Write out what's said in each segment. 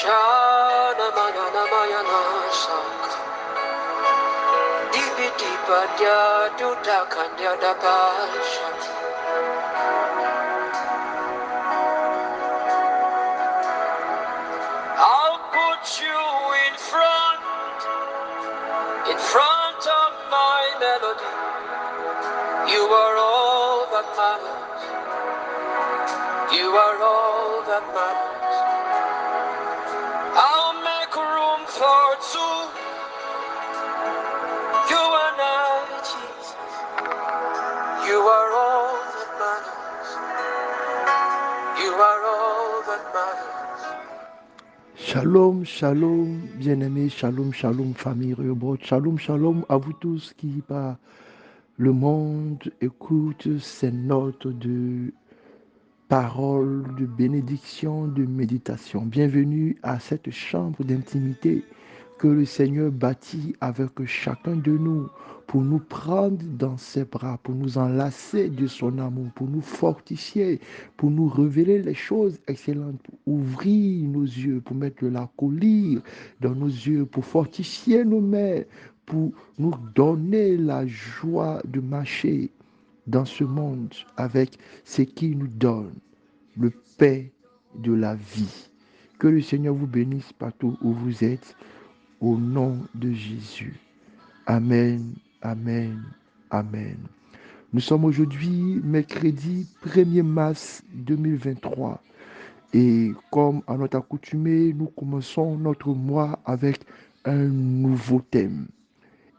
Shana Mayana Mayana Shaka Dibi Diba Dia Duda Kanya Dabasha. I'll put you in front of my melody. You are all that matters. You are all that matters. I'll make room for two. You and I, Jesus. You are all that matters. You are all that matters. Shalom, shalom, bien-aimés, shalom, shalom, famille Rehoboth, shalom, shalom à vous tous qui, par le monde, écoutent ces notes de paroles, de bénédiction, de méditation. Bienvenue à cette chambre d'intimité que le Seigneur bâtit avec chacun de nous pour nous prendre dans ses bras, pour nous enlacer de son amour, pour nous fortifier, pour nous révéler les choses excellentes, pour ouvrir nos yeux, pour mettre de la colère dans nos yeux, pour fortifier nos mains, pour nous donner la joie de marcher dans ce monde avec ce qu'il nous donne, le pain de la vie. Que le Seigneur vous bénisse partout où vous êtes, au nom de Jésus. Amen, amen, amen. Nous sommes aujourd'hui mercredi 1er mars 2023 et comme à notre accoutumée, nous commençons notre mois avec un nouveau thème.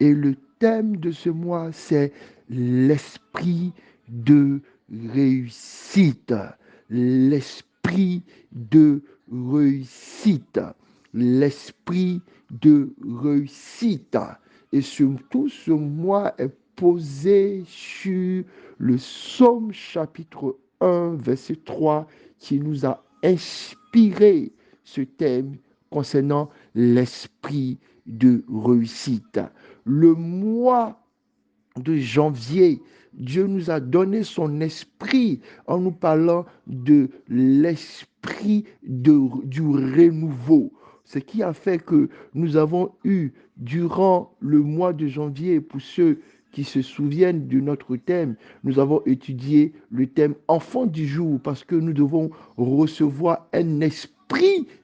Et le thème de ce mois, c'est l'esprit de réussite. L'esprit de réussite. L'esprit de réussite. Et surtout, ce mois est posé sur le Psaume chapitre 1, verset 3, qui nous a inspiré ce thème concernant l'esprit de réussite. Le mois de janvier, Dieu nous a donné son esprit en nous parlant de l'esprit du renouveau. Ce qui a fait que nous avons eu durant le mois de janvier, pour ceux qui se souviennent de notre thème, nous avons étudié le thème enfant du jour parce que nous devons recevoir un esprit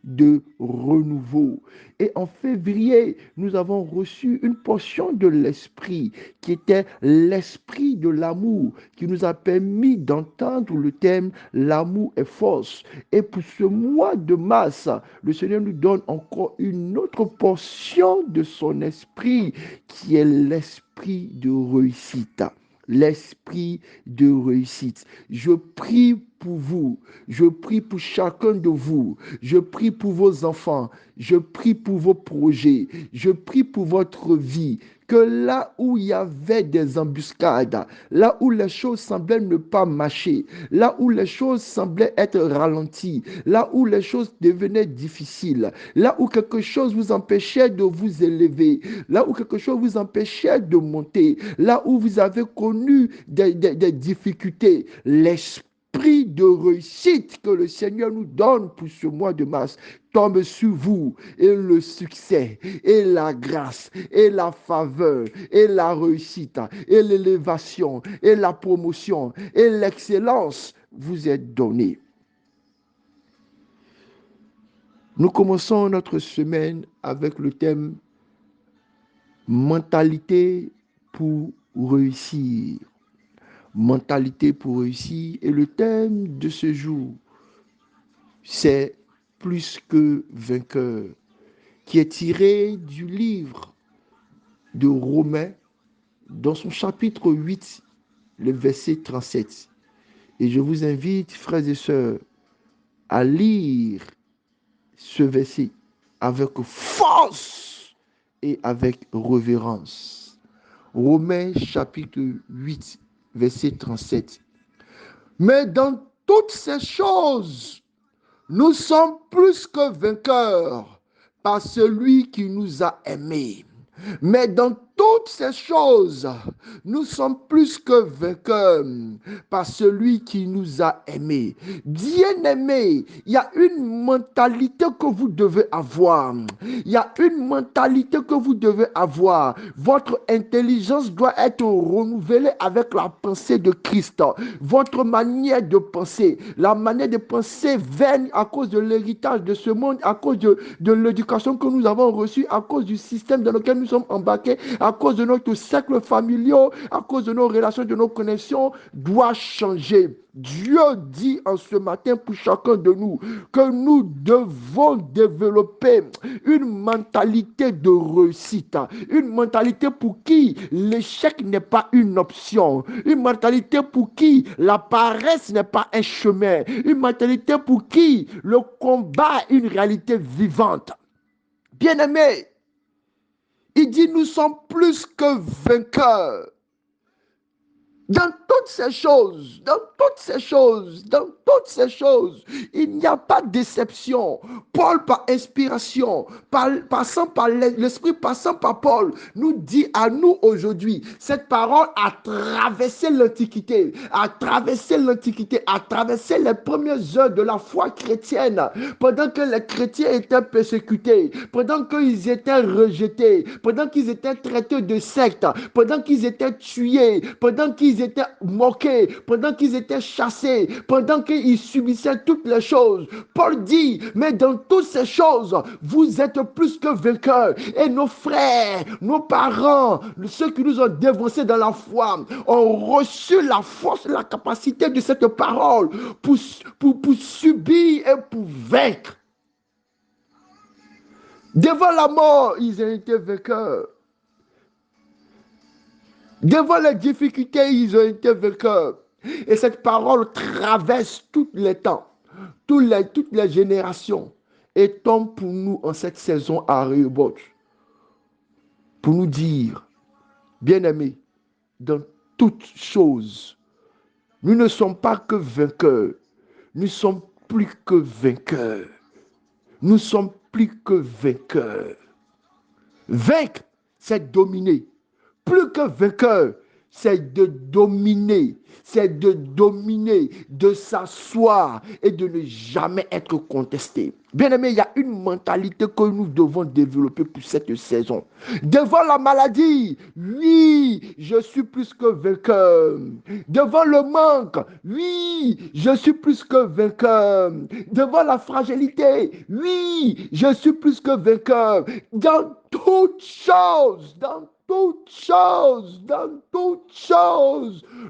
de renouveau. Et en février, nous avons reçu une portion de l'esprit qui était l'esprit de l'amour, qui nous a permis d'entendre le thème l'amour est force. Et pour ce mois de mars, le Seigneur nous donne encore une autre portion de son esprit qui est l'esprit de réussite. L'esprit de réussite. Je prie pour vous, je prie pour chacun de vous, je prie pour vos enfants, je prie pour vos projets, je prie pour votre vie, que là où il y avait des embuscades, là où les choses semblaient ne pas marcher, là où les choses semblaient être ralenties, là où les choses devenaient difficiles, là où quelque chose vous empêchait de vous élever, là où quelque chose vous empêchait de monter, là où vous avez connu des difficultés, l'esprit de réussite que le Seigneur nous donne pour ce mois de mars tombe sur vous, et le succès, et la grâce, et la faveur, et la réussite, et l'élévation, et la promotion, et l'excellence vous est donnée. Nous commençons notre semaine avec le thème mentalité pour réussir. Mentalité pour réussir. Et le thème de ce jour, c'est plus que vainqueur, qui est tiré du livre de Romains, dans son chapitre 8, le verset 37. Et je vous invite, frères et sœurs, à lire ce verset avec force et avec révérence. Romains chapitre 8, verset 37. Mais dans toutes ces choses, nous sommes plus que vainqueurs par celui qui nous a aimés. Mais dans toutes ces choses, nous sommes plus que vainqueurs par celui qui nous a aimés. Bien-aimés, il y a une mentalité que vous devez avoir. Il y a une mentalité que vous devez avoir. Votre intelligence doit être renouvelée avec la pensée de Christ. Votre manière de penser, la manière de penser vaine à cause de l'héritage de ce monde, à cause de l'éducation que nous avons reçue, à cause du système dans lequel nous sommes embarqués, à cause de notre cercle familial, à cause de nos relations, de nos connexions, doit changer. Dieu dit en ce matin pour chacun de nous que nous devons développer une mentalité de réussite, une mentalité pour qui l'échec n'est pas une option, une mentalité pour qui la paresse n'est pas un chemin, une mentalité pour qui le combat est une réalité vivante. Bien-aimés, il dit nous sommes plus que vainqueurs. Dans toutes ces choses, il n'y a pas de déception. Paul, par inspiration, passant par l'Esprit, passant par Paul, nous dit à nous aujourd'hui, cette parole a traversé l'Antiquité, a traversé les premières heures de la foi chrétienne, pendant que les chrétiens étaient persécutés, pendant qu'ils étaient rejetés, pendant qu'ils étaient traités de secte, pendant qu'ils étaient tués, pendant qu'ils étaient moqués, pendant qu'ils étaient chassés, pendant qu'ils subissaient toutes les choses. Paul dit, mais dans toutes ces choses, vous êtes plus que vainqueurs. Et nos frères, nos parents, ceux qui nous ont dévancés dans la foi, ont reçu la force, la capacité de cette parole pour subir et pour vaincre. Devant la mort, ils ont été vainqueurs. Devant les difficultés, ils ont été vainqueurs. Et cette parole traverse tous les temps, toutes les générations, et tombe pour nous en cette saison à Rehoboth, pour nous dire, bien-aimés, dans toutes choses, nous ne sommes pas que vainqueurs, nous sommes plus que vainqueurs. Nous sommes plus que vainqueurs. Vaincre, c'est dominer. Plus que vainqueur, c'est de dominer, de s'asseoir et de ne jamais être contesté. Bien aimé, il y a une mentalité que nous devons développer pour cette saison. Devant la maladie, oui, je suis plus que vainqueur. Devant le manque, oui, je suis plus que vainqueur. Devant la fragilité, oui, je suis plus que vainqueur. Dans toutes choses, dans toutes choses,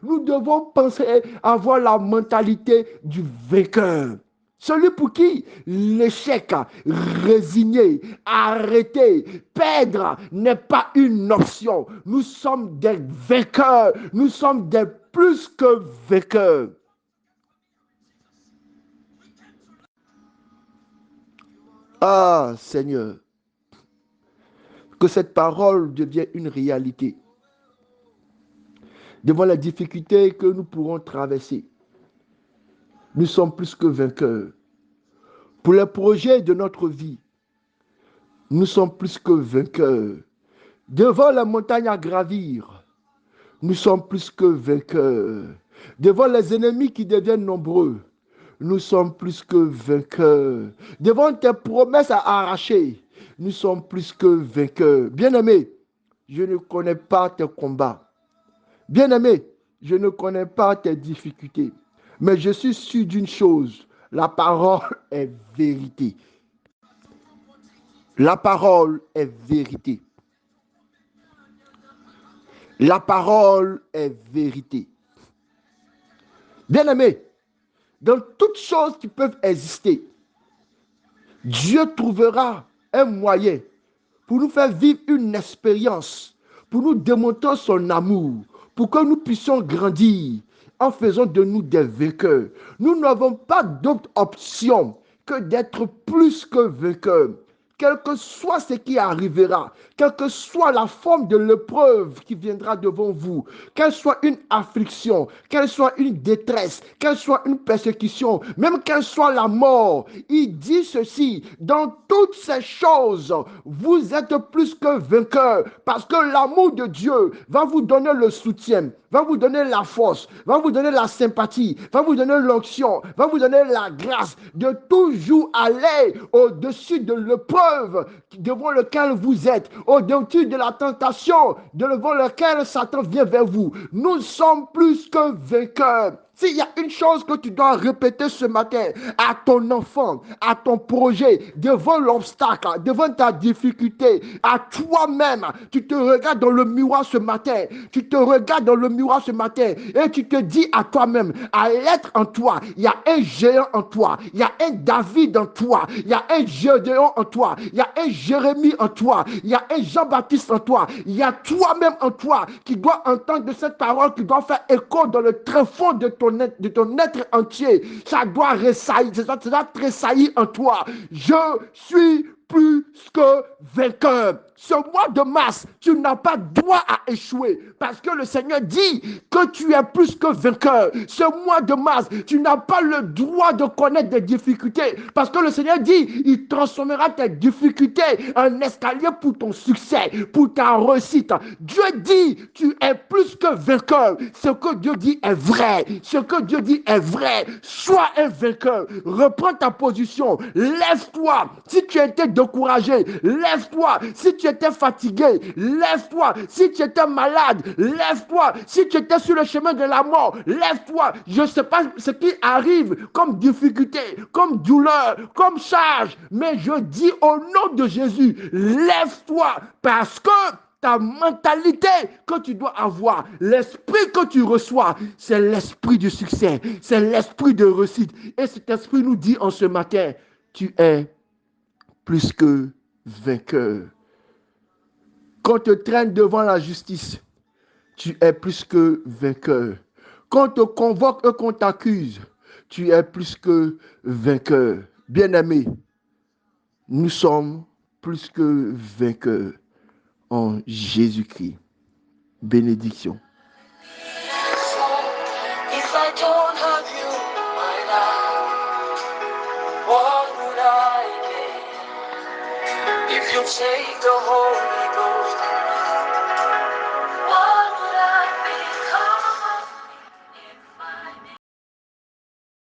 nous devons penser avoir la mentalité du vainqueur. Celui pour qui l'échec, résigner, arrêter, perdre n'est pas une option. Nous sommes des vainqueurs, nous sommes des plus que vainqueurs. Ah Seigneur, que cette parole devienne une réalité. Devant les difficultés que nous pourrons traverser, nous sommes plus que vainqueurs. Pour les projets de notre vie, nous sommes plus que vainqueurs. Devant la montagne à gravir, nous sommes plus que vainqueurs. Devant les ennemis qui deviennent nombreux, nous sommes plus que vainqueurs. Devant tes promesses à arracher, nous sommes plus que vainqueurs. Bien-aimé, je ne connais pas tes combats. Bien-aimé, je ne connais pas tes difficultés. Mais je suis sûr d'une chose, la parole est vérité. La parole est vérité. La parole est vérité. Bien-aimé, dans toutes choses qui peuvent exister, Dieu trouvera un moyen pour nous faire vivre une expérience, pour nous démontrer son amour, pour que nous puissions grandir en faisant de nous des vainqueurs. Nous n'avons pas d'autre option que d'être plus que vainqueurs. quel que soit ce qui arrivera, quelle que soit la forme de l'épreuve qui viendra devant vous, qu'elle soit une affliction, qu'elle soit une détresse, qu'elle soit une persécution, même qu'elle soit la mort, il dit ceci, dans toutes ces choses, vous êtes plus que vainqueurs, parce que l'amour de Dieu va vous donner le soutien, va vous donner la force, va vous donner la sympathie, va vous donner l'onction, va vous donner la grâce de toujours aller au-dessus de l'épreuve devant laquelle vous êtes, au-dessus de la tentation devant laquelle Satan vient vers vous. Nous sommes plus que vainqueurs. S'il y a une chose que tu dois répéter ce matin à ton enfant, à ton projet, devant l'obstacle, devant ta difficulté, à toi-même, tu te regardes dans le miroir ce matin, tu te regardes dans le miroir ce matin et tu te dis à toi-même, à l'être en toi, il y a un géant en toi, il y a un David en toi, il y a un Gédéon en toi, il y a un Jérémie en toi, il y a un Jean-Baptiste en toi, il y a toi-même en toi qui doit entendre de cette parole, qui doit faire écho dans le tréfonds de ton être entier. Ça doit ressaillir, ça doit tressaillir en toi. Je suis plus que vainqueur. Ce mois de mars, tu n'as pas droit à échouer parce que le Seigneur dit que tu es plus que vainqueur. Ce mois de mars, tu n'as pas le droit de connaître des difficultés parce que le Seigneur dit il transformera tes difficultés en escalier pour ton succès, pour ta réussite. Dieu dit tu es plus que vainqueur. Ce que Dieu dit est vrai. Ce que Dieu dit est vrai. Sois un vainqueur. Reprends ta position. Lève-toi. Si tu étais découragé, lève-toi. Si tu étais fatigué, lève-toi. Si tu étais malade, lève-toi. Si tu étais sur le chemin de la mort, lève-toi. Je ne sais pas ce qui arrive comme difficulté, comme douleur, comme charge, mais je dis au nom de Jésus, lève-toi parce que ta mentalité que tu dois avoir, l'esprit que tu reçois, c'est l'esprit du succès, c'est l'esprit de réussite. Et cet esprit nous dit en ce matin, tu es plus que vainqueur. Quand on te traîne devant la justice, tu es plus que vainqueur. Quand on te convoque et qu'on t'accuse, tu es plus que vainqueur. Bien-aimé, nous sommes plus que vainqueurs en Jésus-Christ. Bénédiction. If I don't have you, my life, what would I gain? If you take the Holy Ghost,